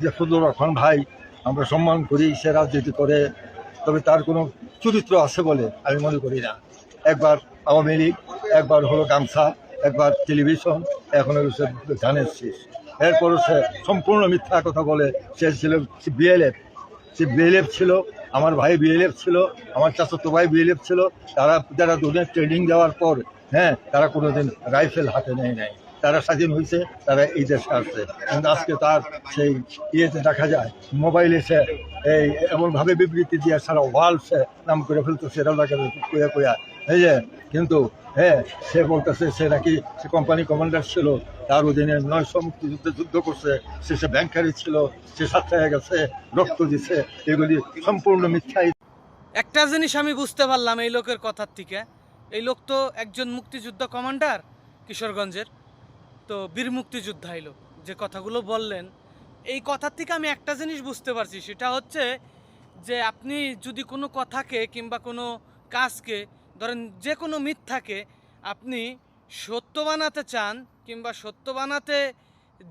যে ফজলুর রহমান ভাই আমরা সম্মান করি, সে রাজনীতি করে, তবে তার কোনো চরিত্র আছে বলে আমি মনে করি না। একবার আওয়ামী লীগ, একবার হলো গামছা, একবার টেলিভিশন, এখন হলো সে ধানের শীষ। এরপরও সে সম্পূর্ণ মিথ্যা কথা বলে। সে ছিল বিএলএফ, সে বিএলএফ ছিল, আমার ভাই বিএলএফ ছিল, আমার চাচাতো ভাই বিএলএফ ছিল। তারা যারা দুজনের ট্রেনিং দেওয়ার পর তারা কোনোদিন রাইফেল হাতে নেয় নাই। তারা স্বাধীন হয়েছে, তারা এই দেশে আসছে। কিন্তু আজকে তার সেই ইয়েতে দেখা যায় মোবাইলে সে এই এমনভাবে বিবৃতি দিয়ে সারা ওয়ার্ল্ড সে নাম করে ফেলতো, সেটাও দেখা কুয়া কুয়া এই যে। কিন্তু সে বলতেছে সে নাকি সে কোম্পানি কমান্ডার ছিল, তার অধীনে 900 মুক্তিযুদ্ধে যুদ্ধ করছে, সে ব্যাংকারি ছিল, সে সাথে গেছে, রক্ত দিছে। এগুলি সম্পূর্ণ মিথ্যাই। একটা জিনিস আমি বুঝতে পারলাম এই লোকের কথার থেকে, এই লোক তো একজন মুক্তিযুদ্ধ কমান্ডার কিশোরগঞ্জের, তো বীর মুক্তিযোদ্ধা এই লোক। যে কথাগুলো বললেন এই কথার থেকে আমি একটা জিনিস বুঝতে পারছি, সেটা হচ্ছে যে আপনি যদি কোনো কথাকে কিংবা কোনো কাজকে, ধরেন যে কোনো মিথ্যাকে আপনি সত্য বানাতে চান কিংবা সত্য বানাতে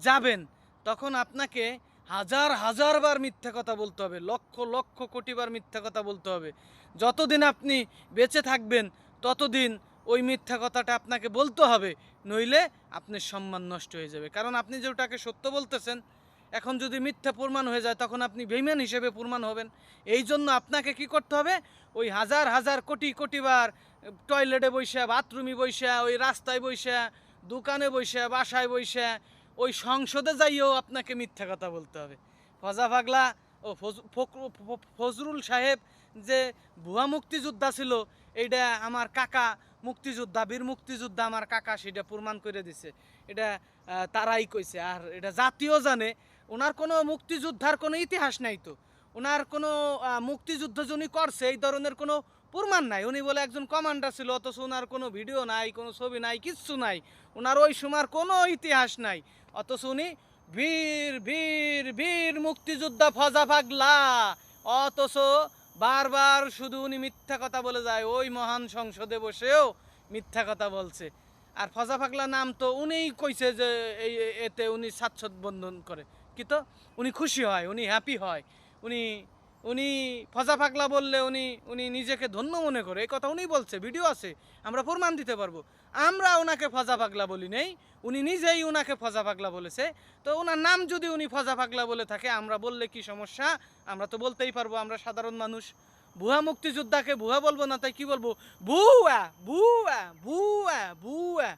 যাবেন, তখন আপনাকে হাজার হাজার বার মিথ্যা কথা বলতে হবে, লক্ষ লক্ষ কোটি বার মিথ্যা কথা বলতে হবে। যতদিন আপনি বেঁচে থাকবেন ততদিন ওই মিথ্যা কথাটা আপনাকে বলতে হবে, নইলে আপনার সম্মান নষ্ট হয়ে যাবে। কারণ আপনি যেটাকে সত্য বলতেছেন, এখন যদি মিথ্যা প্রমাণ হয়ে যায় তখন আপনি বেঈমান হিসেবে প্রমাণ হবেন। এই জন্য আপনাকে কি করতে হবে, ওই হাজার হাজার কোটি কোটি বার টয়লেটে বসে, বাথরুমে বসে, ওই রাস্তায় বসে, দোকানে বসে, বাসায় বসে, ওই সংসদে যাইয়েও আপনাকে মিথ্যা কথা বলতে হবে। ফজা পাগলা ও ফজরুল সাহেব যে ভুয়া মুক্তিযোদ্ধা ছিল, এইটা আমার কাকা মুক্তিযোদ্ধা, বীর মুক্তিযোদ্ধা আমার কাকা, সেটা প্রমাণ করে দিছে। এটা তারাই কইছে, আর এটা জাতীয় জানে। ওনার কোনো মুক্তিযোদ্ধার কোনো ইতিহাস নাই, তো ওনার কোনো মুক্তিযুদ্ধ যিনি করছে এই ধরনের কোনো প্রমাণ নাই। উনি বলে একজন কমান্ডার ছিল, অথচ ওনার কোনো ভিডিও নাই, কোনো ছবি নাই, কিচ্ছু নাই। ওনার ওই সময়ের কোনো ইতিহাস নাই, অথচ উনি বীর বীর বীর মুক্তিযোদ্ধা ফজা পাগলা। অথচ বারবার শুধু উনি মিথ্যা কথা বলে যায়, ওই মহান সংসদে বসেও মিথ্যা কথা বলছে। আর ফজা পাগলা নাম তো উনিই কইছে যে এই এতে উনি স্বাচ্ছন্দ্য বন্ধন করে, কি তো উনি খুশি হয়, উনি হ্যাপি হয়, উনি উনি ফজা পাগলা বললে উনি উনি নিজেকে ধন্য মনে করে। এই কথা উনি বলছে, ভিডিও আছে, আমরা প্রমাণ দিতে পারবো। আমরা ওনাকে ফজা পাগলা বলি নেই, উনি নিজেই ওনাকে ফজা পাগলা বলেছে। তো ওনার নাম যদি উনি ফজা পাগলা বলে থাকে, আমরা বললে কি সমস্যা? আমরা তো বলতেই পারবো, আমরা সাধারণ মানুষ। ভুয়া মুক্তিযোদ্ধাকে ভুয়া বলবো না, তাই কি বলবো? ভুয়া ভুয়া ভুয়া ভুয়া।